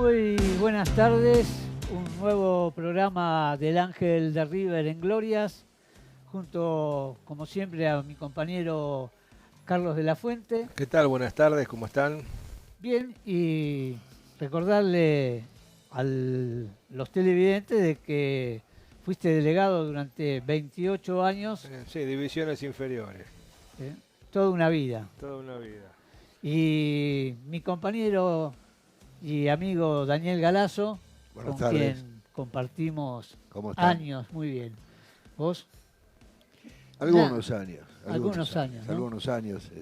Muy buenas tardes, un nuevo programa del Ángel de River en Glorias, junto, como siempre, a mi compañero Carlos de la Fuente. ¿Qué tal? Buenas tardes, ¿cómo están? Bien, y recordarle a los televidentes de que fuiste delegado durante 28 años, Sí, divisiones inferiores, ¿eh? Toda una vida. toda una vida. Y mi compañero y amigo Daniel Galazo, Buenas con tardes. quien compartimos ¿Cómo están? años, muy bien. ¿Vos? Algunos años. Algunos años, ¿no? Algunos años.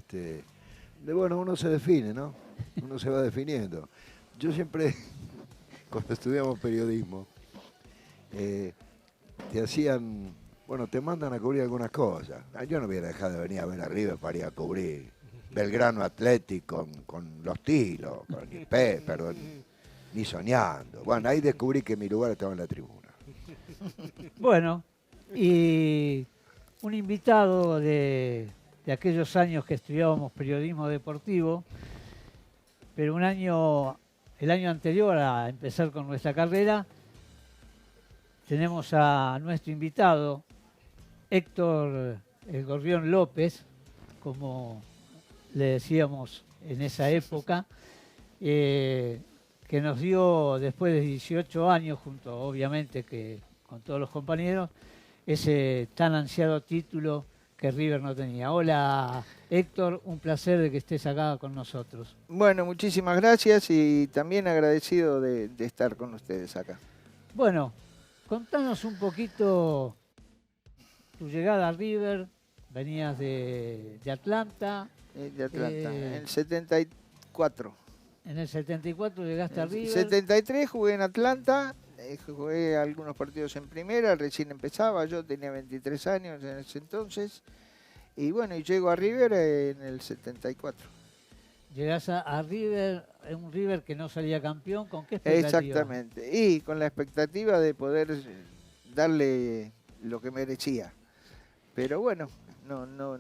Bueno, uno se define, ¿no? Uno se va definiendo. Yo siempre, cuando estudiamos periodismo, te hacían, bueno, te mandan a cubrir algunas cosas. Yo no hubiera dejado de venir a ver a River para ir a cubrir Belgrano Athletic con los tiros, perdón, ni soñando. Bueno, ahí descubrí que mi lugar estaba en la tribuna. Bueno, y un invitado de aquellos años que estudiábamos periodismo deportivo, pero el año anterior a empezar con nuestra carrera, tenemos a nuestro invitado, Héctor El Gorrión López, como le decíamos en esa época, que nos dio después de 18 años, junto obviamente que con todos los compañeros, ese tan ansiado título que River no tenía. Hola Héctor, un placer de que estés acá con nosotros. Bueno, muchísimas gracias y también agradecido de estar con ustedes acá. Bueno, contanos un poquito tu llegada a River, venías de Atlanta. De Atlanta, en el 74. En el 74 llegaste a En el River. 73 jugué en Atlanta, jugué algunos partidos en primera, recién empezaba, yo tenía 23 años en ese entonces. Y bueno, y llego a River en el 74. Llegás a River, un River que no salía campeón, ¿con qué expectativa? Exactamente, y con la expectativa de poder darle lo que merecía. Pero bueno, no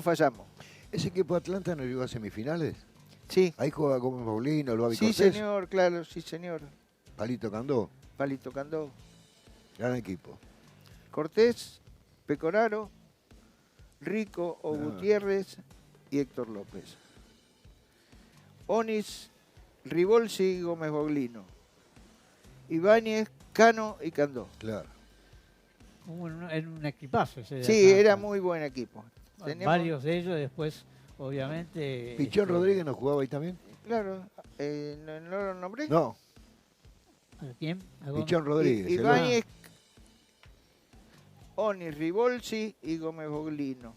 fallamos. ¿Ese equipo de Atlanta no llegó a semifinales? Sí. Ahí juega Gómez Paulino, Loavi Sí, Cortés, señor, claro, sí, señor. Palito Candó, Palito Candó, gran equipo. Cortés, Pecoraro, Rico, O Gutiérrez y Héctor López. Onis, Ribolsi y Gómez Boglino. Ibáñez, Cano y Candó. Claro. En un equipazo ese de Sí, Atlanta. era muy buen equipo. Varios de ellos después, obviamente... ¿Pichón Rodríguez no jugaba ahí también? Claro, ¿no lo nombré? No, ¿A quién? ¿A Gómez? Pichón Rodríguez. el Ibáñez, Onis, Ribolsi y Gómez Boglino.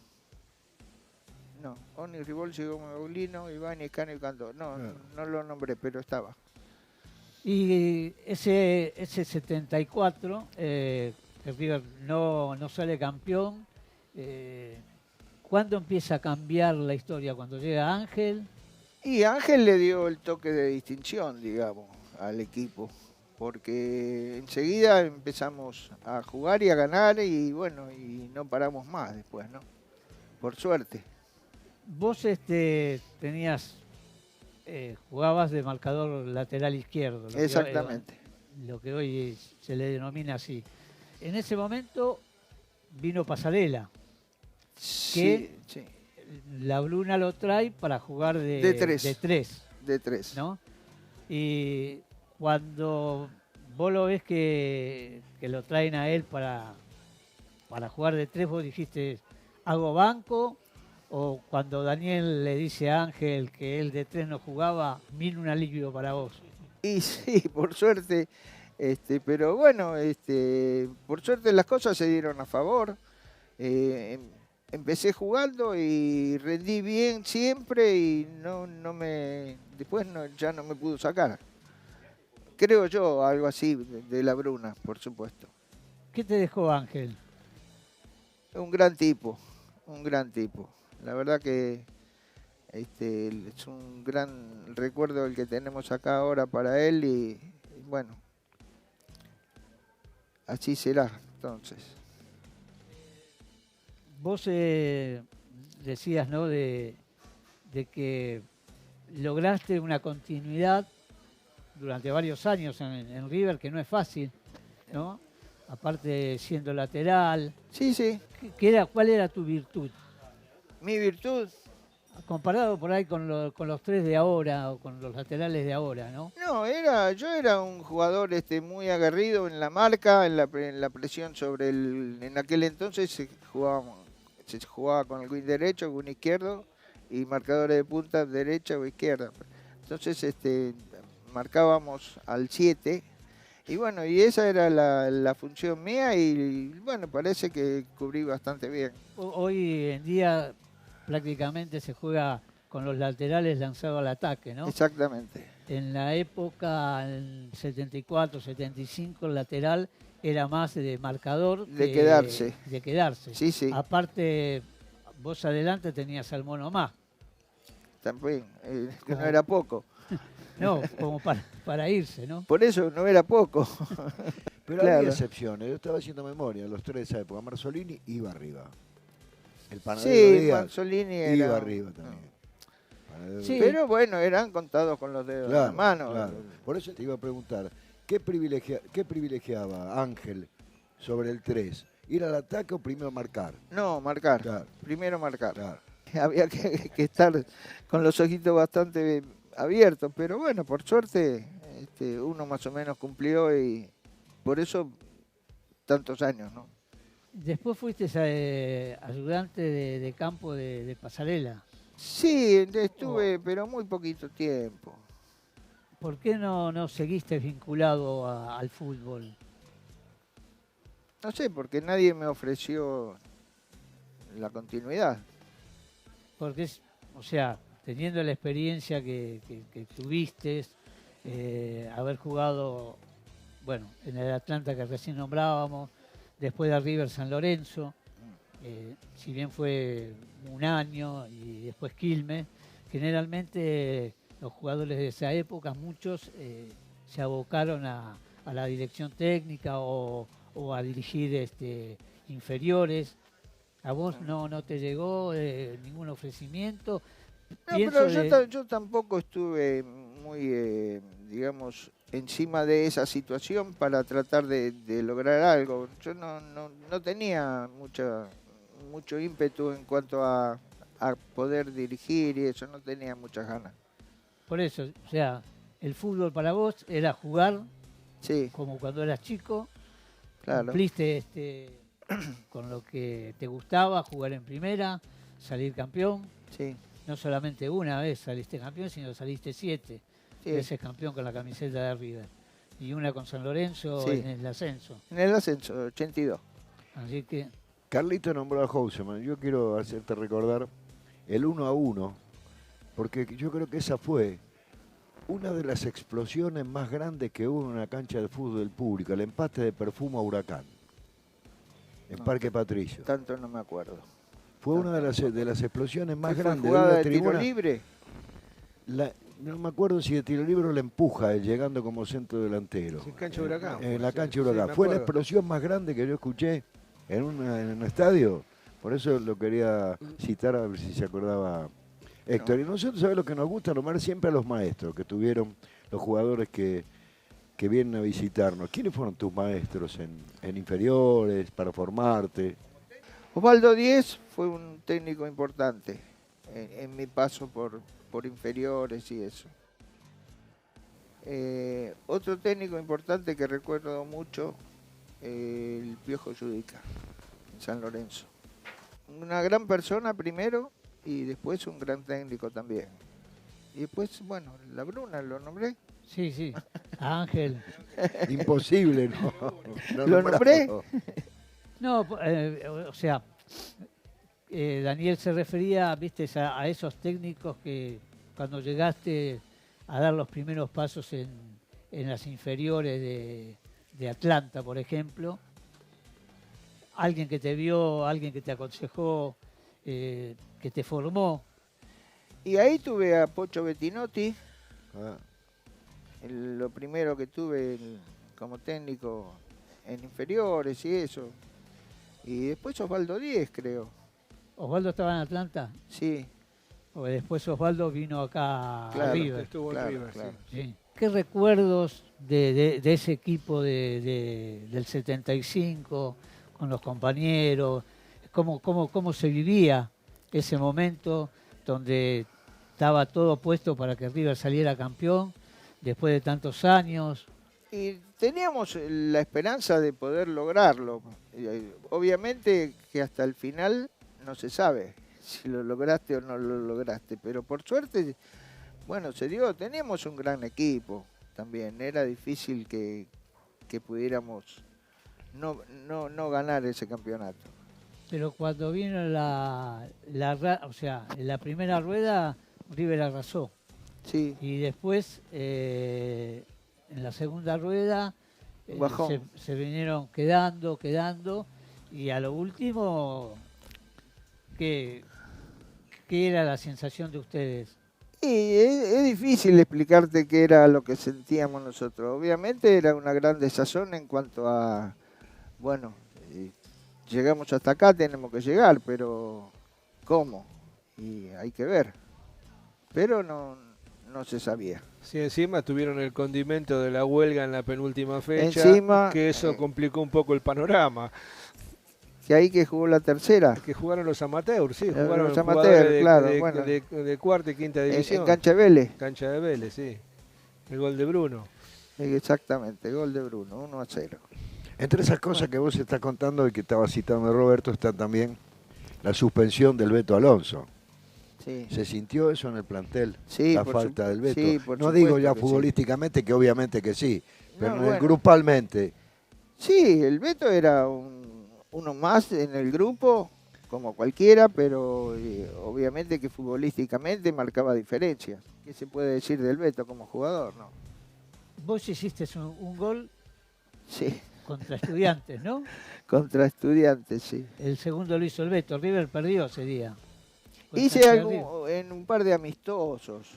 No, Onis, Ribolsi y Gómez Boglino, Ibáñez, Cano y Candó. No lo nombré, pero estaba. Y ese 74, que River no sale campeón, ¿cuándo empieza a cambiar la historia? ¿Cuando llega Ángel? Y Ángel le dio el toque de distinción, digamos, al equipo. Porque enseguida empezamos a jugar y a ganar y bueno, y no paramos más después, ¿no? Por suerte. Vos jugabas de marcador lateral izquierdo. Exactamente. Lo que hoy se le denomina así. En ese momento vino Pasarela, Sí, la Bruna lo trae para jugar De tres. de tres, ¿no? Y cuando vos lo ves que lo traen a él para jugar de tres, vos dijiste, ¿hago banco? O cuando Daniel le dice a Ángel que él de tres no jugaba, vino un alivio para vos. Y sí, por suerte, pero bueno, por suerte las cosas se dieron a favor. Empecé jugando y rendí bien siempre y después ya no me pudo sacar. Creo yo, algo así de la Bruna, por supuesto. ¿Qué te dejó Ángel? Un gran tipo, un gran tipo. La verdad que es un gran recuerdo el que tenemos acá ahora para él y bueno, así será entonces. Vos decías, ¿no?, de que lograste una continuidad durante varios años en River, que no es fácil, ¿no? Aparte siendo lateral. Sí, sí. ¿Cuál era tu virtud? Mi virtud. Comparado por ahí con los tres de ahora o con los laterales de ahora, ¿no? No, yo era un jugador muy aguerrido en la marca, en la presión sobre en aquel entonces se jugaba con el wing derecho, wing izquierdo y marcadores de punta derecha o izquierda. Entonces marcábamos al 7 y bueno, y esa era la función mía y bueno, parece que cubrí bastante bien. Hoy en día prácticamente se juega con los laterales lanzados al ataque, ¿no? Exactamente. En la época, en 74, 75, el lateral era más de marcador. De quedarse. De quedarse. Sí, sí. Aparte, vos adelante tenías al Mono Más. También, que no era poco. No, como para irse, ¿no? Por eso no era poco. Pero Claro. había excepciones. Yo estaba haciendo memoria, los tres de esa época. Marzolini iba arriba. El Panadero Sí, Díaz Manzolini iba era... arriba también. Panadero Sí. Díaz. Pero bueno, eran contados con los dedos de la mano. Claro. Por eso te iba a preguntar, ¿qué privilegiaba Ángel sobre el 3? ¿Ir al ataque o primero marcar? No, marcar. Claro. Primero marcar. Claro. Había que estar con los ojitos bastante abiertos, pero bueno, por suerte uno más o menos cumplió y por eso tantos años, ¿no? Después fuiste ayudante de campo de Pasarela. Sí, estuve, pero muy poquito tiempo. ¿Por qué no seguiste vinculado al fútbol? No sé, porque nadie me ofreció la continuidad. Porque o sea, teniendo la experiencia que tuviste, haber jugado, bueno, en el Atlanta que recién nombrábamos, después de River San Lorenzo, si bien fue un año y después Quilmes, generalmente los jugadores de esa época, muchos se abocaron a la dirección técnica o a dirigir inferiores. ¿A vos no te llegó ningún ofrecimiento? No, pero yo tampoco estuve muy, digamos, encima de esa situación para tratar de lograr algo. Yo no tenía mucho ímpetu en cuanto a poder dirigir y eso, no tenía muchas ganas. Por eso, o sea, el fútbol para vos era jugar Sí, como cuando eras chico, claro. cumpliste con lo que te gustaba, jugar en primera, salir campeón. Sí, No solamente una vez saliste campeón, sino saliste 7 sí. veces campeón con la camiseta de River. Y una con San Lorenzo Sí. en el ascenso. En el ascenso, 82. Así que, Carlito nombró a Houseman. Yo quiero hacerte recordar el 1-1, porque yo creo que esa fue una de las explosiones más grandes que hubo en una cancha de fútbol público, el empate de Perfumo a Huracán, en No. Parque Patricio. Tanto no me acuerdo. Fue una de las explosiones más ¿Fue grandes. jugada una de tiro tribuna- libre? no me acuerdo si de tiro libre o la empuja, llegando como centro delantero. Sí, cancha de Huracán. En la Sí, cancha de sí, Huracán. me Fue la acuerdo. explosión más grande que yo escuché en un estadio. Por eso lo quería citar a ver si se acordaba Héctor. Y nosotros, ¿sabes lo que nos gusta? Nombrar siempre a los maestros que tuvieron los jugadores que vienen a visitarnos. ¿Quiénes fueron tus maestros en inferiores, para formarte? Osvaldo Díez fue un técnico importante en mi paso por inferiores y eso. Otro técnico importante que recuerdo mucho, el Piojo Judica, en San Lorenzo. Una gran persona primero y después un gran técnico también. Y después, bueno, la Bruna lo nombré. sí, a Ángel. Imposible, ¿no? No ¿Lo nombré? nombrarlo. No, o sea, Daniel se refería, viste, a esos técnicos que cuando llegaste a dar los primeros pasos en las inferiores de Atlanta, por ejemplo, alguien que te vio, alguien que te aconsejó, que te formó. Y ahí tuve a Pocho Bettinotti, Ah, lo primero que tuve como técnico en inferiores y eso. Y después Osvaldo Díez, creo. Osvaldo estaba en Atlanta, Sí, porque después Osvaldo vino acá a Claro, River. Estuvo claro, en River, claro. sí. Sí. ¿Qué recuerdos de ese equipo del 75 con los compañeros? ¿Cómo se vivía ese momento donde estaba todo puesto para que River saliera campeón después de tantos años? Y teníamos la esperanza de poder lograrlo. Obviamente que hasta el final no se sabe si lo lograste o no lo lograste, pero por suerte, bueno, se dio. Teníamos un gran equipo también. Era difícil que pudiéramos no ganar ese campeonato. Pero cuando vino o sea, en la primera rueda, River arrasó. Sí, Y después, en la segunda rueda, bajón. se vinieron quedando, y a lo último, ¿qué era la sensación de ustedes? Y es difícil explicarte qué era lo que sentíamos nosotros. Obviamente era una gran desazón en cuanto a, bueno, llegamos hasta acá, tenemos que llegar, pero ¿cómo? Y hay que ver. Pero no se sabía. Sí, encima tuvieron el condimento de la huelga en la penúltima fecha, Encima, que eso complicó un poco el panorama. Que ahí que jugó la tercera, Que jugaron los amateurs, sí, Los jugaron amateurs, jugadores claro, de, bueno. de cuarta y quinta división. en Cancha de Vélez. Cancha de Vélez, sí. El gol de Bruno. Exactamente, gol de Bruno, 1-0. Entre esas cosas que vos estás contando y que estaba citando Roberto, está también la suspensión del Beto Alonso. Sí. ¿Se sintió eso en el plantel? Sí, la por falta del Beto. sí, por no digo supuesto ya que sí. futbolísticamente, que obviamente que sí, pero No, en el bueno. grupalmente. Sí, el Beto era uno más en el grupo, como cualquiera, pero obviamente que futbolísticamente marcaba diferencias. ¿Qué se puede decir del Beto como jugador? No. Vos hiciste un gol Sí, contra Estudiantes, ¿no? contra Estudiantes, sí. El segundo lo hizo el Beto. River perdió ese día. Contra Hice River. en un par de amistosos.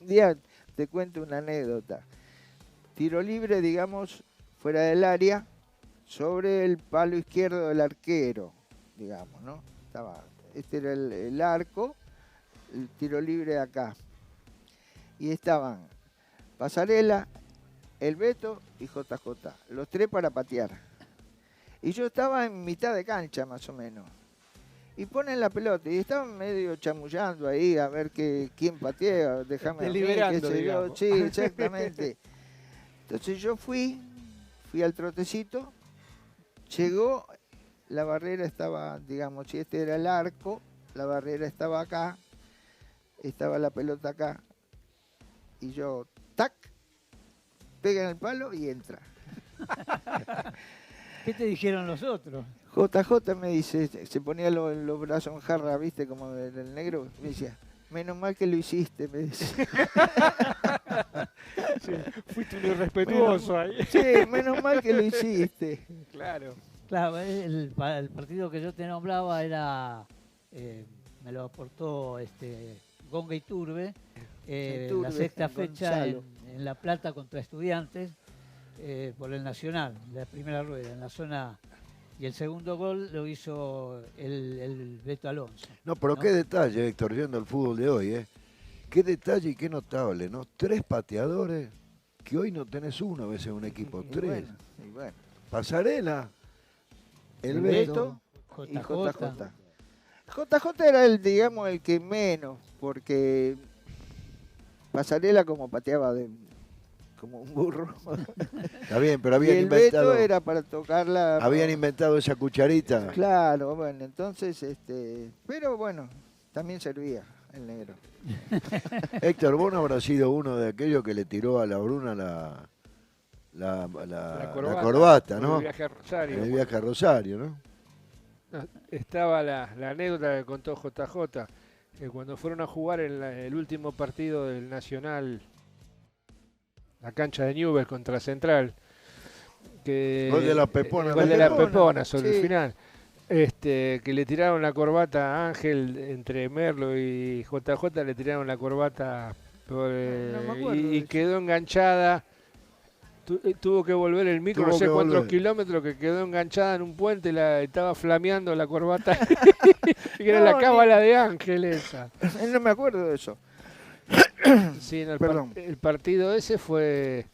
Un día te cuento una anécdota. Tiro libre, digamos, fuera del área, sobre el palo izquierdo del arquero, digamos, ¿no? Este era el arco, el tiro libre acá. Y estaban Pasarela, el Beto y JJ, los tres para patear. Y yo estaba en mitad de cancha, más o menos. Y ponen la pelota y estaban medio chamullando ahí a ver quién patea, déjame a mí, qué Deliberando, sé yo. digamos. Sí, exactamente. Entonces yo fui al trotecito, llegó, la barrera estaba, digamos, si este era el arco, la barrera estaba acá, estaba la pelota acá, y yo, tac, pega en el palo y entra. ¿Qué te dijeron los otros? JJ me dice, se ponía los brazos en jarra, viste, como el negro, me decía, menos mal que lo hiciste, me dice. Sí, fuiste un irrespetuoso ahí. Sí, menos mal que lo hiciste. Claro. Claro, el partido que yo te nombraba era, me lo aportó Gonga Iturbe, Iturbe, la sexta fecha Gonzalo. en La Plata contra Estudiantes, por el Nacional, la primera rueda, en la zona. Y el segundo gol lo hizo el Beto Alonso. No, pero ¿no? qué detalle, Héctor, viendo el fútbol de hoy, ¿eh? Qué detalle y qué notable, ¿no? 3 pateadores, que hoy no tenés uno a veces en un equipo, 3. Y bueno. Pasarela, el El Beto. y JJ. JJ era digamos, el que menos, porque Pasarela como pateaba como un burro. Está bien, pero Y habían el inventado, Beto era para tocarla. habían inventado esa cucharita. Claro, bueno, entonces, pero bueno, también servía el negro. Héctor, vos no habrás sido uno de aquellos que le tiró a la Bruna la corbata, ¿no? El viaje a Rosario. En el viaje a Rosario, ¿no? Estaba la anécdota que contó JJ, que cuando fueron a jugar el último partido del Nacional, la cancha de Newell's contra Central, que Gol de la Pepona. gol de la Pepona sobre sí. el final, que le tiraron la corbata a Ángel entre Merlo y JJ, le tiraron la corbata por, No me acuerdo de y eso. quedó enganchada. Tuvo que volver el micro, Tuvo no sé que cuántos volver. kilómetros, que quedó enganchada en un puente, estaba flameando la corbata. Y que era No, la cábala de Ángel esa. No me acuerdo de eso. Sí, no, Perdón. el partido ese fue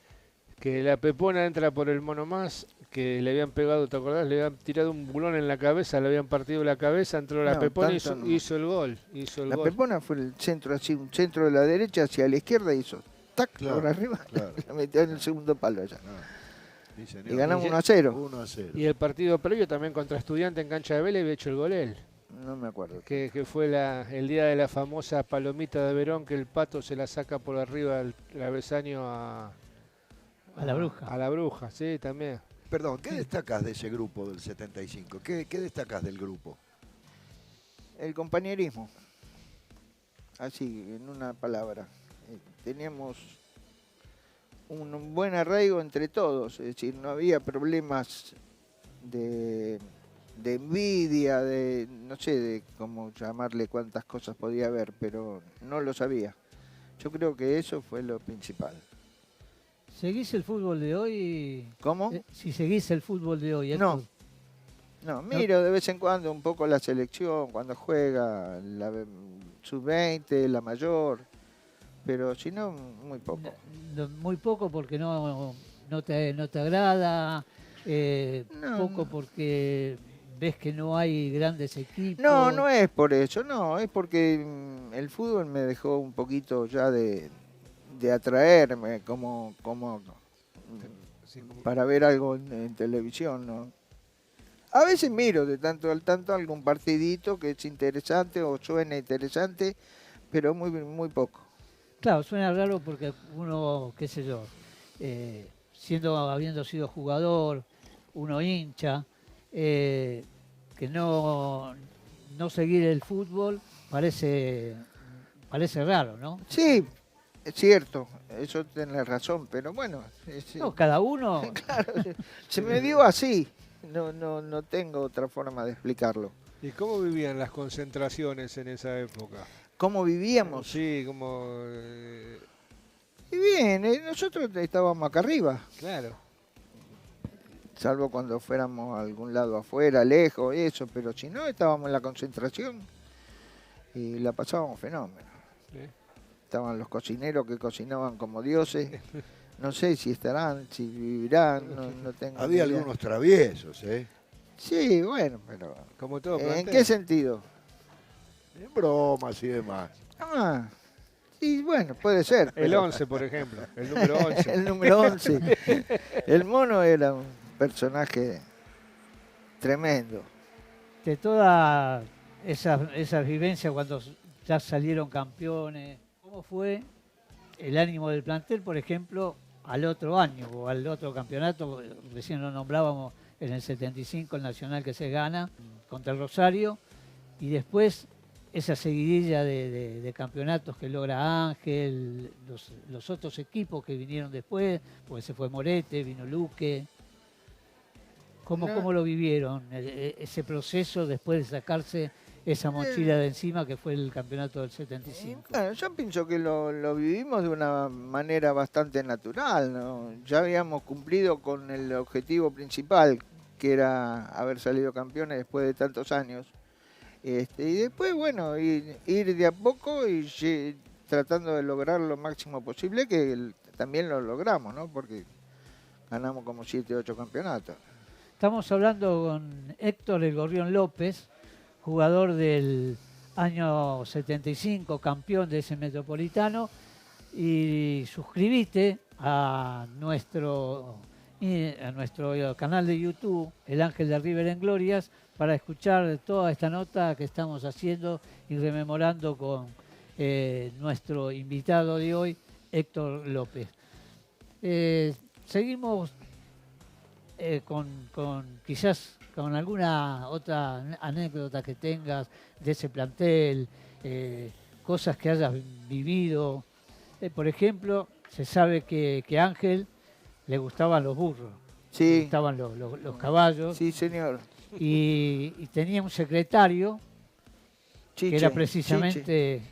que la Pepona entra por el Mono Más, que le habían pegado, ¿te acordás? Le habían tirado un bulón en la cabeza, le habían partido la cabeza, entró la No, Pepona y tanto no. hizo el gol. Hizo el La gol. Pepona fue el centro así, un centro de la derecha hacia la izquierda y hizo tac Claro, por arriba, claro. la metió en el segundo palo allá. Sí, señor. Y ganamos Y- 1-0. 1-0. Y el partido previo también contra Estudiante en cancha de Vélez había hecho el gol él. No me acuerdo. Que fue el día de la famosa palomita de Verón, que el Pato se la saca por arriba del travesaño a la bruja. A la bruja, sí, también. Perdón, ¿qué destacas de ese grupo del 75? ¿Qué destacas del grupo? El compañerismo. Así, en una palabra. Teníamos un buen arraigo entre todos, es decir, no había problemas de envidia, de no sé de cómo llamarle cuántas cosas podía haber, pero no lo sabía. Yo creo que eso fue lo principal. ¿Seguís el fútbol de hoy? ¿Cómo? Si seguís el fútbol de hoy, No. Héctor. No, miro de vez en cuando un poco la selección, cuando juega la sub-20, la mayor, pero si no, muy poco. Muy poco porque no te agrada, No. poco porque ves que no hay grandes equipos. No, no es por eso, no, es porque el fútbol me dejó un poquito ya de atraerme como para ver algo en televisión, ¿no? A veces miro de tanto al tanto algún partidito que es interesante o suena interesante, pero muy poco. Claro, suena raro porque uno, qué sé yo, habiendo sido jugador, uno hincha, que no seguir el fútbol parece raro, ¿no? Sí, es cierto, eso tenés razón, pero bueno, No, cada uno. claro, se me dio así, no tengo otra forma de explicarlo. ¿Y cómo vivían las concentraciones en esa época? ¿Cómo vivíamos? Sí, como... Y bien, nosotros estábamos acá arriba, claro. salvo cuando fuéramos a algún lado afuera, lejos, eso, pero si no, estábamos en la concentración y la pasábamos fenómeno. Sí. Estaban los cocineros que cocinaban como dioses, no sé si estarán, si vivirán, no tengo Había ni idea. algunos traviesos, ¿eh? Sí, bueno, pero Como todo ¿en plantel. qué sentido? En bromas y demás. Ah, sí, bueno, puede ser. El pero- 11, por ejemplo. El número 11. El número 11. El mono era un personaje tremendo. De todas esas vivencias cuando ya salieron campeones, ¿cómo fue el ánimo del plantel, por ejemplo, al otro año o al otro campeonato? Recién lo nombrábamos en el 75, el Nacional que se gana contra el Rosario, y después esa seguidilla de campeonatos que logra Ángel, los otros equipos que vinieron después, pues se fue Morete, vino Luque. ¿Cómo lo vivieron ese proceso después de sacarse esa mochila de encima que fue el campeonato del 75? Bueno, yo pienso que lo vivimos de una manera bastante natural, ¿no? Ya habíamos cumplido con el objetivo principal, que era haber salido campeones después de tantos años. Y después, bueno, ir de a poco y tratando de lograr lo máximo posible, que también lo logramos, ¿no? Porque ganamos como 7 o 8 campeonatos. Estamos hablando con Héctor El Gorrión López, jugador del año 75, campeón de ese Metropolitano, y suscribite a nuestro canal de YouTube, El Ángel de River en Glorias, para escuchar toda esta nota que estamos haciendo y rememorando con nuestro invitado de hoy, Héctor López. Seguimos quizás con alguna otra anécdota que tengas de ese plantel, cosas que hayas vivido. Por ejemplo, se sabe que Ángel le gustaban los burros, le Sí, gustaban los caballos, sí, señor. y tenía un secretario que Chiche, era precisamente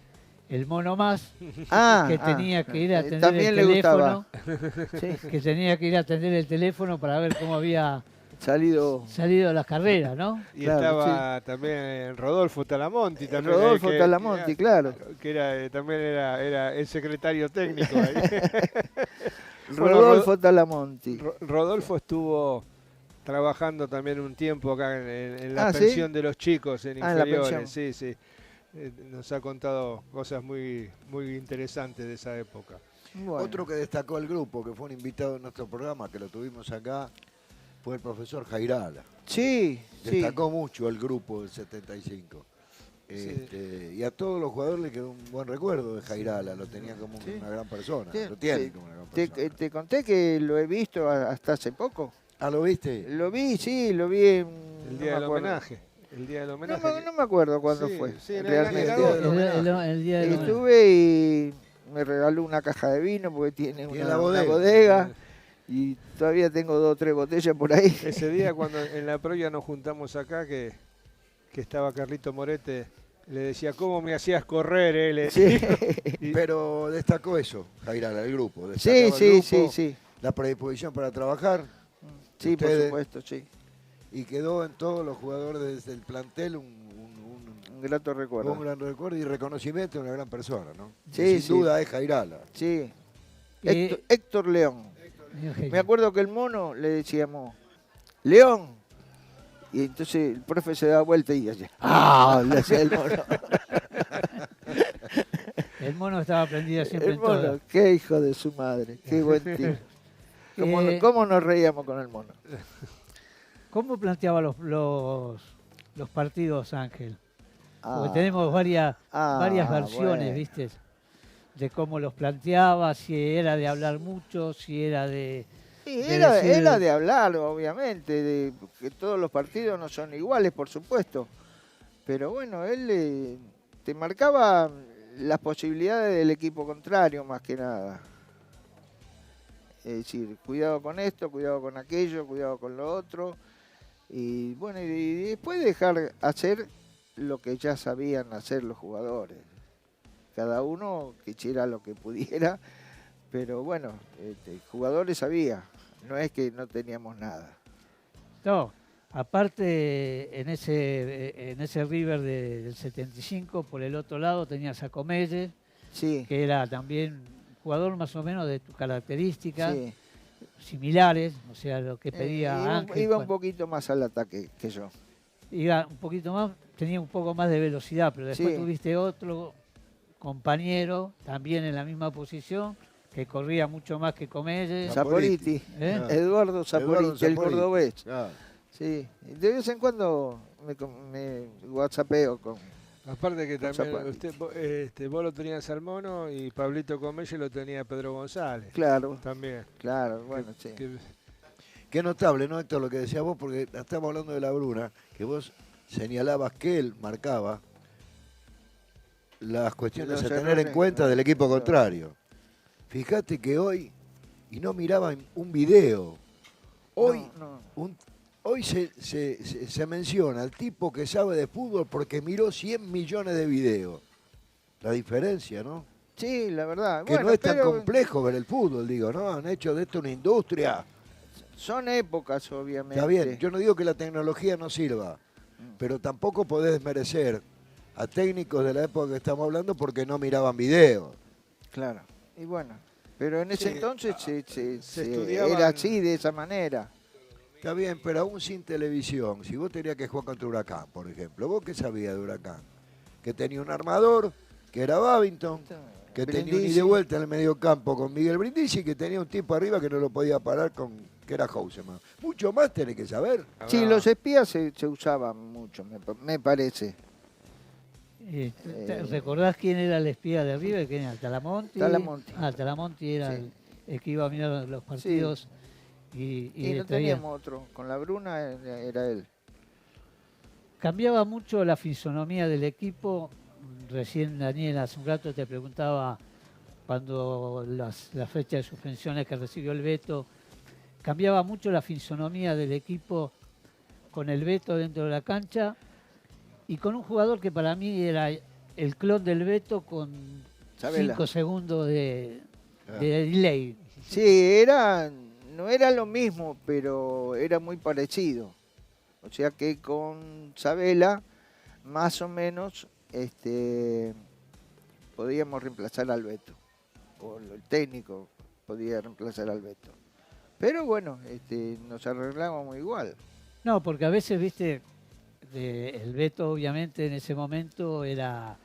el Mono Más, que tenía que ir a atender también el le teléfono, gustaba. Sí. que tenía que ir a atender el teléfono para ver cómo había salido. Salido de las carreras, ¿no? Y Claro, estaba también Rodolfo Talamonti. También, Rodolfo Talamonti, claro. Que también era el secretario técnico ahí. Bueno, Rodolfo Talamonti. Rodolfo estuvo trabajando también un tiempo acá en la Ah, ¿sí? pensión de los chicos en Ah, en la inferiores. pensión. Sí, sí. Nos ha contado cosas muy, muy interesantes de esa época. Bueno. Otro que destacó el grupo, que fue un invitado en nuestro programa, que lo tuvimos acá, fue el profesor Jairala. Sí, sí. Destacó mucho el grupo del 75. Y a todos los jugadores le quedó un buen recuerdo de Jairala, lo tenían como Sí. una gran persona, Sí, lo tienen sí. como una gran persona. Te conté que lo he visto hasta hace poco. Ah, ¿lo viste? Lo vi, sí, lo vi en... El no día me del acuerdo. homenaje. El día del No, homenaje. no me acuerdo cuándo Sí, fue. sí, en el realmente. agosto. El día de los- Estuve y me regaló una caja de vino porque tiene Tiene una la bodega. bodega y todavía tengo 2 o 3 botellas por ahí. Ese día cuando en la proya nos juntamos acá, que estaba Carlito Morete, le decía, ¿cómo me hacías correr? Le Sí, decía. Y- Pero destacó eso, Jairala, el grupo. sí, Destacaba sí, el grupo, sí, sí. La predisposición para trabajar, Sí, por Ustedes- supuesto, sí. y quedó en todos los jugadores del plantel un Un grato recuerdo. gran recuerdo y reconocimiento de una gran persona, ¿no? Sí, Que sin sí. duda es Jairala. Sí. Y- Héctor León. Eugenio. Me acuerdo que el mono le decíamos, León. Y entonces el profe se daba vuelta y hacía, ¡ah! Le hacía el mono. El mono estaba prendido siempre El en todo. mono, qué hijo de su madre, qué buen tipo. ¿Cómo nos reíamos con el mono? ¿Cómo planteaba los partidos, Ángel? Porque Ah, tenemos varias versiones, bueno. ¿viste? De cómo los planteaba, si era de hablar mucho, si era de... Sí, de era, decir- era de hablar, obviamente, de que todos los partidos no son iguales, por supuesto. Pero bueno, él te marcaba las posibilidades del equipo contrario, más que nada. Es decir, cuidado con esto, cuidado con aquello, cuidado con lo otro. Y bueno, y después dejar hacer lo que ya sabían hacer los jugadores. Cada uno que hiciera lo que pudiera, pero bueno, jugadores había, no es que no teníamos nada. No, aparte en ese River del 75, por el otro lado tenías a Comelles, Sí, que era también un jugador más o menos de tus características, sí. similares, o sea, lo que pedía Iba, Ángel. iba un bueno, poquito más al ataque que yo. iba un poquito más, tenía un poco más de velocidad, pero después Sí. tuviste otro compañero, también en la misma posición, que corría mucho más que Comelles. Saporiti. Saporiti, ¿eh? Ah. Eduardo Saporiti, el Saporiti. cordobés. Ah, Sí, y de vez en cuando me whatsappeo con... Aparte que Con también Zapata. vos lo tenías al Mono y Pablito Comelle lo tenía Pedro González. Claro, También. claro, bueno, sí. qué notable, ¿no, Héctor, lo que decías vos? Porque estamos hablando de la Bruna, que vos señalabas que él marcaba las cuestiones Los a tener en errores, cuenta ¿no? del equipo contrario. Fíjate que hoy, y no miraban un video, hoy, No, hoy se menciona al tipo que sabe de fútbol porque miró 100 millones de videos. La diferencia, ¿no? sí, la verdad. Que Bueno, no es tan pero complejo ver el fútbol, digo, ¿no? Han hecho de esto una industria. son épocas, obviamente. Está bien, yo no digo que la tecnología no sirva, pero tampoco podés desmerecer a técnicos de la época que estamos hablando porque no miraban videos. Claro, y bueno, pero en ese Sí, entonces se se estudiaban- era así, de esa manera. Está bien, pero aún sin televisión, si vos tenías que jugar contra Huracán, por ejemplo, ¿vos qué sabías de Huracán? Que tenía un armador, que era Babington, que tenía un ida y Brindisi. vuelta en el medio campo con Miguel Brindisi, y que tenía un tipo arriba que no lo podía parar que era Houseman. Mucho más tenés que saber. Sí, los espías se usaban mucho, me parece. ¿Recordás quién era el espía de River? ¿Quién era? ¿Talamonti? Talamonti. Ah, Talamonti era Sí. el que iba a mirar los partidos y Y le no traía. teníamos otro, con la Bruna era él. Cambiaba mucho la fisonomía del equipo. Recién Daniel hace un rato te preguntaba cuando la fecha de suspensiones que recibió el Beto, cambiaba mucho la fisonomía del equipo con el Beto dentro de la cancha y con un jugador que para mí era el clon del Beto con Sabela. 5 segundos de delay. Sí, era, no era lo mismo, pero era muy parecido. O sea que con Sabela, más o menos, podíamos reemplazar al Beto. O el técnico podía reemplazar al Beto. Pero bueno, nos arreglábamos igual. No, porque a veces, viste, el Beto obviamente en ese momento era,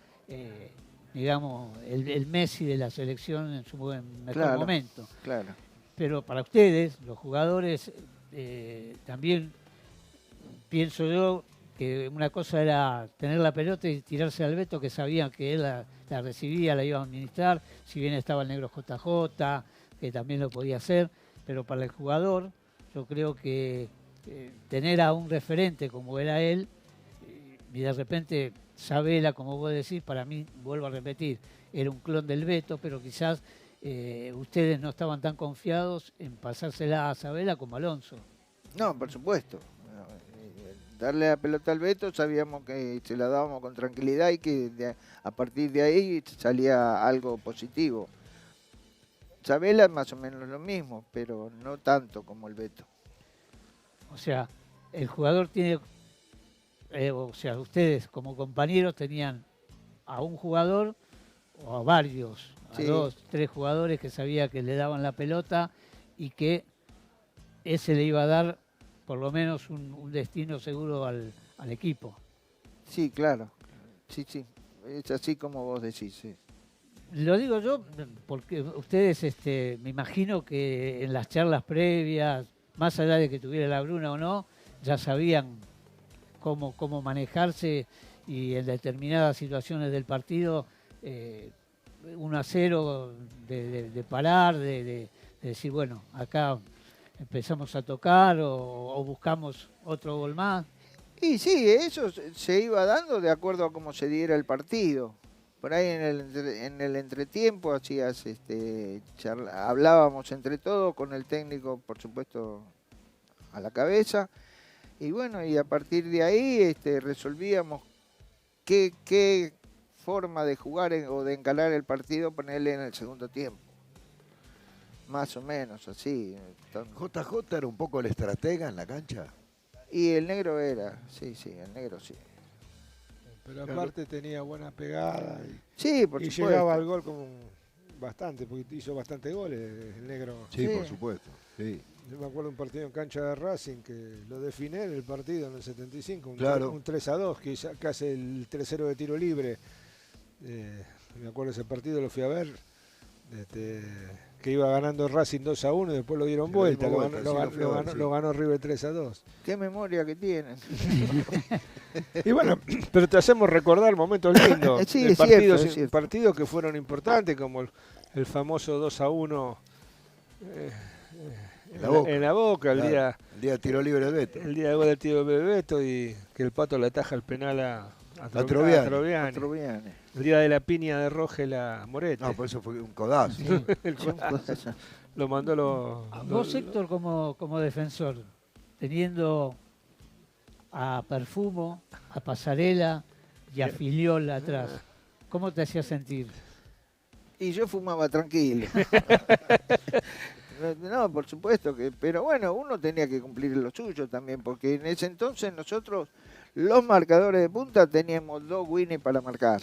digamos, el Messi de la selección en su mejor momento. Claro. Pero para ustedes, los jugadores, también pienso yo que una cosa era tener la pelota y tirarse al Beto, que sabían que él la recibía, la iba a administrar, si bien estaba el negro JJ, que también lo podía hacer, pero para el jugador yo creo que tener a un referente como era él, y de repente Sabela, como vos decís, para mí, vuelvo a repetir, era un clon del Beto, pero quizás ustedes no estaban tan confiados en pasársela a Sabela como a Alonso. No, por supuesto. Darle la pelota al Beto, sabíamos que se la dábamos con tranquilidad y que a partir de ahí salía algo positivo. Sabela más o menos lo mismo, pero no tanto como el Beto. O sea, el jugador tiene, o sea, ustedes como compañeros tenían a un jugador o a varios, a 2, 3 jugadores que sabía que le daban la pelota y que ese le iba a dar por lo menos un destino seguro al equipo. Sí, claro. Sí, es así como vos decís, sí. Lo digo yo porque ustedes, me imagino que en las charlas previas, más allá de que tuviera la Bruna o no, ya sabían cómo manejarse y en determinadas situaciones del partido, 1-0, de parar, de decir, bueno, acá empezamos a tocar o buscamos otro gol más. Y sí, eso se iba dando de acuerdo a cómo se diera el partido. Por ahí en el entretiempo hacías, hablábamos entre todos con el técnico, por supuesto, a la cabeza. Y bueno, y a partir de ahí resolvíamos qué forma de jugar o de encarar el partido ponerle en el segundo tiempo. Más o menos así. JJ era un poco el estratega en la cancha. Y el negro era, sí, el negro sí. Pero aparte tenía buena pegada sí, por y supuesto. llegaba al gol como bastante, porque hizo bastantes goles el negro. Sí, por supuesto. Sí. Yo me acuerdo de un partido en cancha de Racing que lo define en el partido en el 75, un 3-2, que hace el 3-0 de tiro libre. Me acuerdo ese partido, lo fui a ver. Que iba ganando Racing 2-1 y después lo dieron vuelta, lo ganó River 3-2. Qué memoria que tienen. Y bueno, pero te hacemos recordar momentos lindos, sí, partidos que fueron importantes, como el famoso 2-1 en la Boca, el día del tiro libre del Beto. El día del gol del tiro libre del Beto y que el Pato le ataja el penal a Troviani. El día de la piña de Rogel a Moretti. No, por eso fue un codazo. Sí. El codazo. Lo mandó Vos, Héctor, como defensor, teniendo a Perfumo, a Pasarela y a Filiol atrás, ¿cómo te hacía sentir? Y yo fumaba tranquilo. No, por supuesto pero bueno, uno tenía que cumplir lo suyo también, porque en ese entonces nosotros, los marcadores de punta, teníamos 2 Winnie para marcar.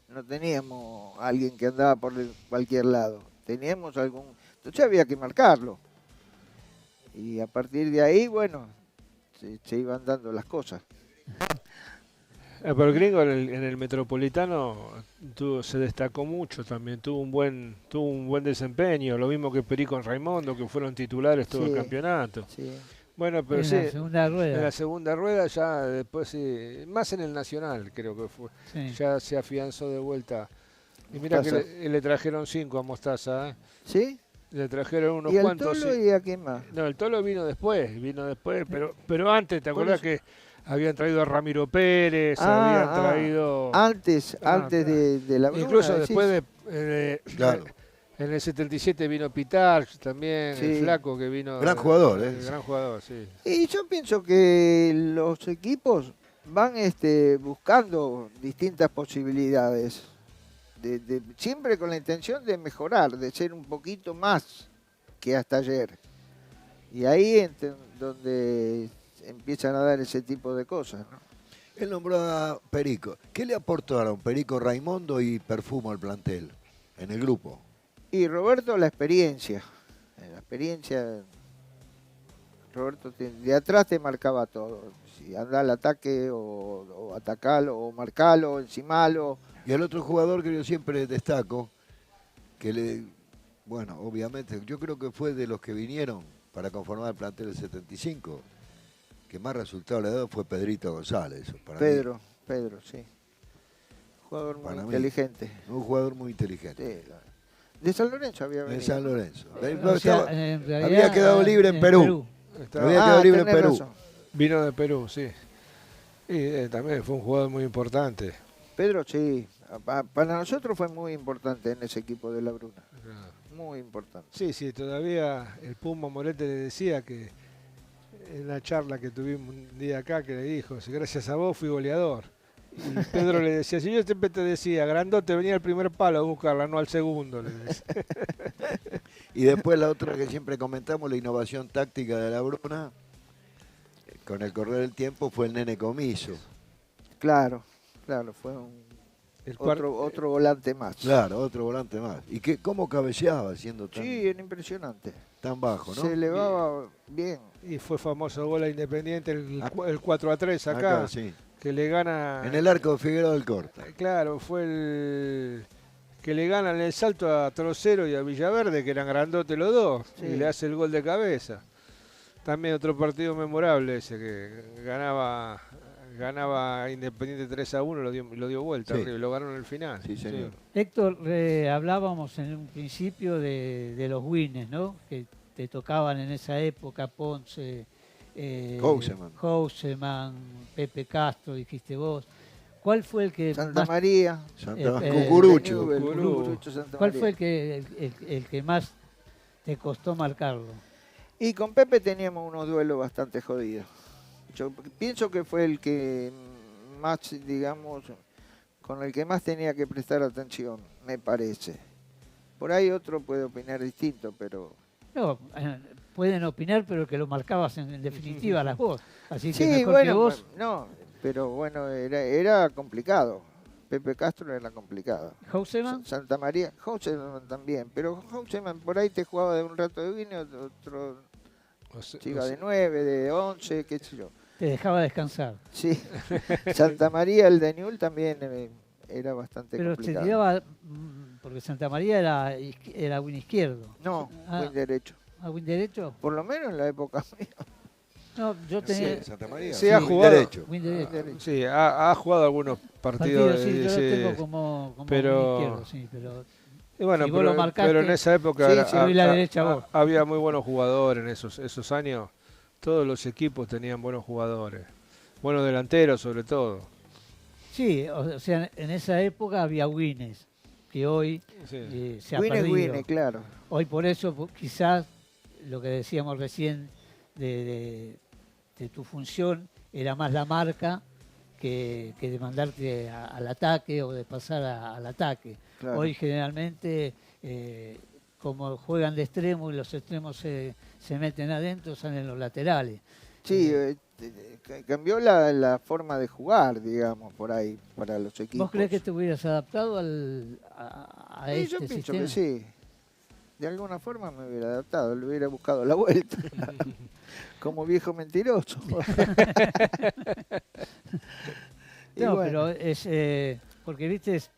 No teníamos alguien que andaba por cualquier lado. Teníamos entonces había que marcarlo. Y a partir de ahí, bueno, se iban dando las cosas. Pero el Gringo en el Metropolitano se destacó mucho también, tuvo un buen desempeño, lo mismo que Perico en Raimundo, que fueron titulares todo el campeonato. Sí. Bueno, pero en la segunda rueda ya después sí, más en el Nacional creo que fue, ya se afianzó de vuelta. Y mira que le trajeron 5 a Mostaza, ¿eh? ¿Sí? Le trajeron unos ¿Y cuantos. ¿Y el Tolo y a quién más? No, el Tolo vino después, pero antes, ¿te acuerdas que habían traído a Ramiro Pérez, habían traído... Antes de la Bruna, incluso después claro. En el 77 vino Pitar también, el flaco que vino... Gran jugador, Gran jugador, sí. Y yo pienso que los equipos van buscando distintas posibilidades, siempre con la intención de mejorar, de ser un poquito más que hasta ayer. Y ahí es donde empiezan a dar ese tipo de cosas, ¿no? Él nombró a Perico. ¿Qué le aportaron Perico, Raimundo y Perfumo al plantel, en el grupo? Y Roberto, la experiencia. La experiencia, Roberto de atrás te marcaba todo. Si anda al ataque o atacalo o marcalo, encimalo. Y el otro jugador que yo siempre destaco, bueno, obviamente, yo creo que fue de los que vinieron para conformar el plantel del 75, que más resultado le dio fue Pedrito González. Para Pedro, sí. Jugador muy Para mí, inteligente. un jugador muy inteligente. Sí, de San Lorenzo había venido. De San Lorenzo. O sea, en realidad, había quedado libre en Perú. Estaba- Había quedado libre en tenés Perú. razón. Vino de Perú, sí. Y también fue un jugador muy importante. Pedro, sí. Para nosotros fue muy importante en ese equipo de La Bruna. Muy importante. Sí, todavía el Puma Morete le decía que en la charla que tuvimos un día acá, que le dijo, si gracias a vos fui goleador. Y Pedro le decía, si yo siempre te decía, grandote, venía al primer palo a buscarla, no al segundo. Le decía. Y después la otra que siempre comentamos, la innovación táctica de La Bruna, con el correr del tiempo, fue el Nene Comiso. Claro, fue otro volante más. Claro, otro volante más. ¿Y cómo cabeceaba siendo Sí, era impresionante. tan bajo, no? Se elevaba bien. Y fue famoso gol a Independiente, el 4-3 acá, Sí. que le gana... En el arco de Figueroa del Corta. Claro, fue el que le ganan el salto a Trocero y a Villaverde, que eran grandotes los dos, Sí. y le hace el gol de cabeza. También otro partido memorable ese, que ganaba Independiente 3-1, lo dio vuelta, Sí. arriba, lo ganó en el final. Sí, señor. Héctor, hablábamos en un principio de los wins, ¿no? Que te tocaban en esa época, Ponce, Houseman, Pepe Castro, dijiste vos. ¿Cuál fue el que Santa más, María. Cucurucho. Cucurucho, Santa ¿cuál María. fue el que más te costó marcarlo? Y con Pepe teníamos unos duelos bastante jodidos. Yo pienso que fue el que más, digamos, con el que más tenía que prestar atención, me parece. Por ahí otro puede opinar distinto, pero... No, pueden opinar, pero que lo marcabas en definitiva las vos. Así que Sí, mejor que bueno, vos. no, pero bueno, era complicado. Pepe Castro era complicado. ¿Houseman? Santa María, Houseman también, pero Houseman por ahí te jugaba de un rato de vino, otro se iba de 9, de 11, qué sé yo. Te dejaba descansar. Sí, Santa María, el de Newell también era bastante Pero complicado. te tiraba, porque Santa María era win izquierdo. No, buen derecho. ¿A win derecho? Por lo menos en la época mía. No, yo tenía... Sí, Santa María. Sí, ha jugado. Derecho. Win derecho. Sí, ha jugado algunos partidos. Sí, yo lo sí. tengo como pero- win izquierdo, sí, pero... Y bueno, Si vos lo marcaste, pero en esa época sí, doy la derecha a vos. había muy buenos jugadores en esos años. Todos los equipos tenían buenos jugadores. Buenos delanteros, sobre todo. Sí, o sea, en esa época había wins, que hoy Sí. se ha Win es perdido. win, claro. Hoy por eso quizás lo que decíamos recién de tu función era más la marca que de mandarte al ataque o de pasar al ataque. Claro. Hoy generalmente, como juegan de extremo y los extremos se meten adentro, salen los laterales. Sí, cambió la forma de jugar, digamos, por ahí, para los equipos. ¿Vos crees que te hubieras adaptado a Sí, yo este pienso sistema? que sí. De alguna forma me hubiera adaptado, le hubiera buscado la vuelta. Como viejo mentiroso. Y No, bueno, pero es porque viste, es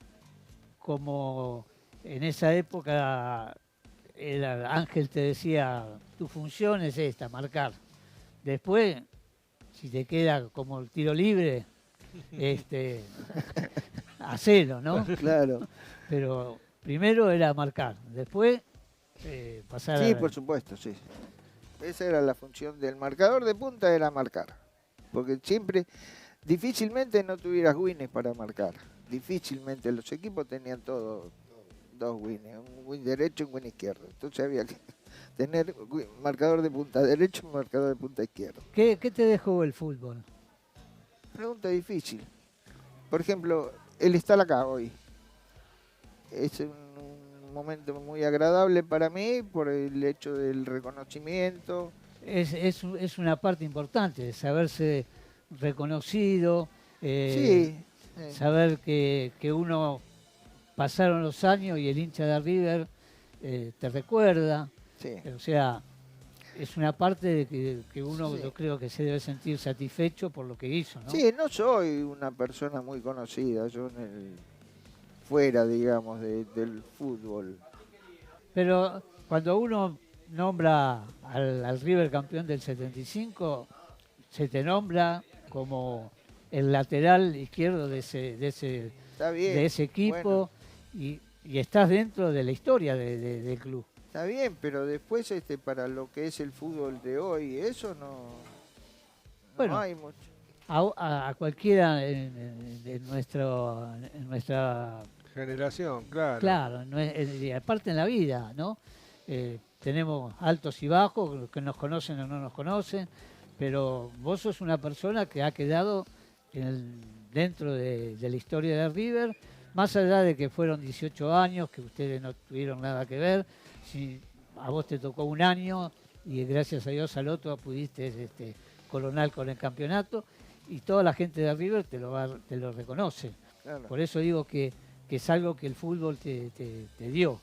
como en esa época Ángel te decía, tu función es esta, marcar. Después, si te queda como el tiro libre, hacelo, ¿no? claro. Pero primero era marcar, después pasar Sí, por supuesto, sí. Esa era la función del marcador de punta, era marcar. Porque siempre, difícilmente no tuvieras wins para marcar. Difícilmente, los equipos tenían todos dos wins, un win derecho y un win izquierdo. Entonces había que tener marcador de punta derecho y marcador de punta izquierdo. ¿Qué te dejó el fútbol? Pregunta difícil. Por ejemplo, él está acá hoy. Es un momento muy agradable para mí por el hecho del reconocimiento. es una parte importante de saberse reconocido, Sí, saber que uno pasaron los años y el hincha de River te recuerda. sí. O sea, es una parte de que uno Sí. yo creo que se debe sentir satisfecho por lo que hizo, ¿no? Sí, no soy una persona muy conocida, yo fuera, digamos, del fútbol. Pero cuando uno nombra al River campeón del 75, se te nombra como el lateral izquierdo de ese Está bien. de ese equipo bueno, y estás dentro de la historia del club. está bien, pero después para lo que es el fútbol de hoy, eso no Bueno. hay mucho. A cualquiera en nuestra Generación, claro. claro, y aparte en la vida, ¿no? Tenemos altos y bajos, que nos conocen o no nos conocen, pero vos sos una persona que ha quedado dentro de la historia de River, más allá de que fueron 18 años, que ustedes no tuvieron nada que ver, si a vos te tocó un año y gracias a Dios al otro pudiste coronar con el campeonato, y toda la gente de River te lo reconoce. Claro. Por eso digo que es algo que el fútbol te dio.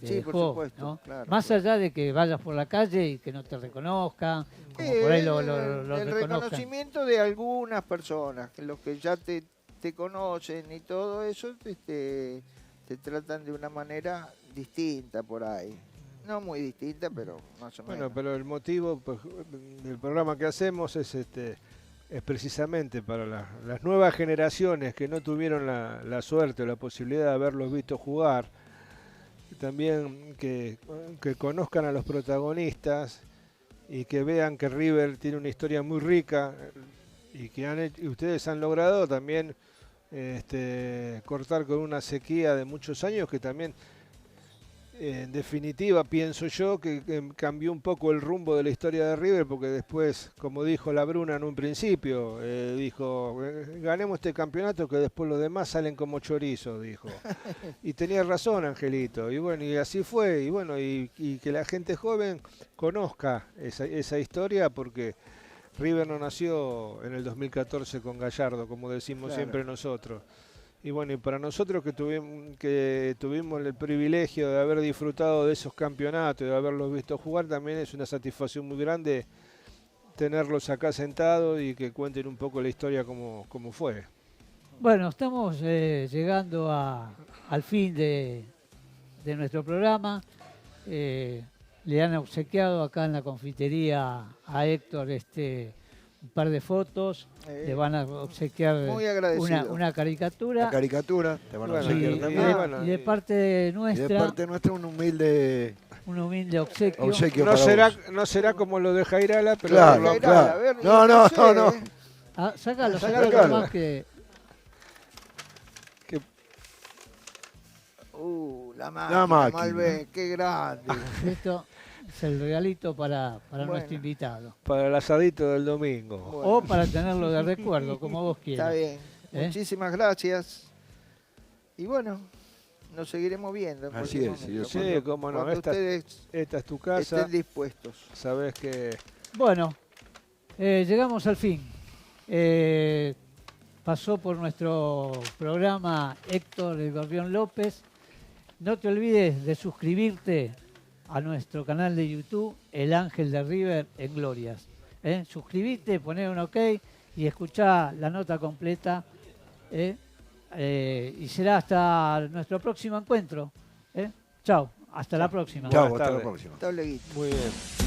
Te Sí, por dejó, supuesto, ¿no? claro, Más claro. allá de que vayas por la calle y que no te reconozcan, como por ahí lo el reconozcan. reconocimiento de algunas personas, que los que ya te conocen y todo eso, te tratan de una manera distinta por ahí. No muy distinta, pero más o menos. Bueno, pero el motivo pues, del programa que hacemos es precisamente para las nuevas generaciones que no tuvieron la suerte o la posibilidad de haberlos visto jugar, también que conozcan a los protagonistas y que vean que River tiene una historia muy rica y que y ustedes han logrado también cortar con una sequía de muchos años que también en definitiva pienso yo que cambió un poco el rumbo de la historia de River, porque después, como dijo la Bruna en un principio, dijo, ganemos este campeonato que después los demás salen como chorizo, dijo. Y tenía razón Angelito, y bueno, y así fue, y bueno, y que la gente joven conozca esa historia, porque River no nació en el 2014 con Gallardo, como decimos Claro. siempre nosotros. Y bueno, y para nosotros que tuvimos el privilegio de haber disfrutado de esos campeonatos, de haberlos visto jugar, también es una satisfacción muy grande tenerlos acá sentados y que cuenten un poco la historia como fue. Bueno, estamos llegando al fin de nuestro programa. Le han obsequiado acá en la confitería a Héctor un par de fotos. Le van a obsequiar Muy agradecido. una caricatura. La caricatura, te van a Bueno, obsequiar Y, también. bueno, y de parte Y nuestra, de parte nuestra un humilde obsequio. obsequio No para vos. será como lo de Jairala, pero Claro, Jairala, claro. a ver, No, no. Ah, sácalo Sácalo. más que... La máquina. máquina, Malbec, qué grande. Esto es el regalito para Bueno. nuestro invitado. para el asadito del domingo. Bueno. O para tenerlo de recuerdo, como vos Está quieras. bien. ¿Eh? Muchísimas gracias. Y bueno, nos seguiremos viendo. en Así cualquier es, momento, sí, cuando- cómo no, cuando esta ustedes es tu casa, estén dispuestos. sabés que Bueno, llegamos al fin. Pasó por nuestro programa Héctor El Gorrión López. No te olvides de suscribirte a nuestro canal de YouTube, El Ángel de River en Glorias. Suscribite, poné un OK y escuchá la nota completa. Y será hasta nuestro próximo encuentro. Chao, hasta la próxima. Chao, Buenas hasta la tardes. próxima. Hasta luego. muy bien.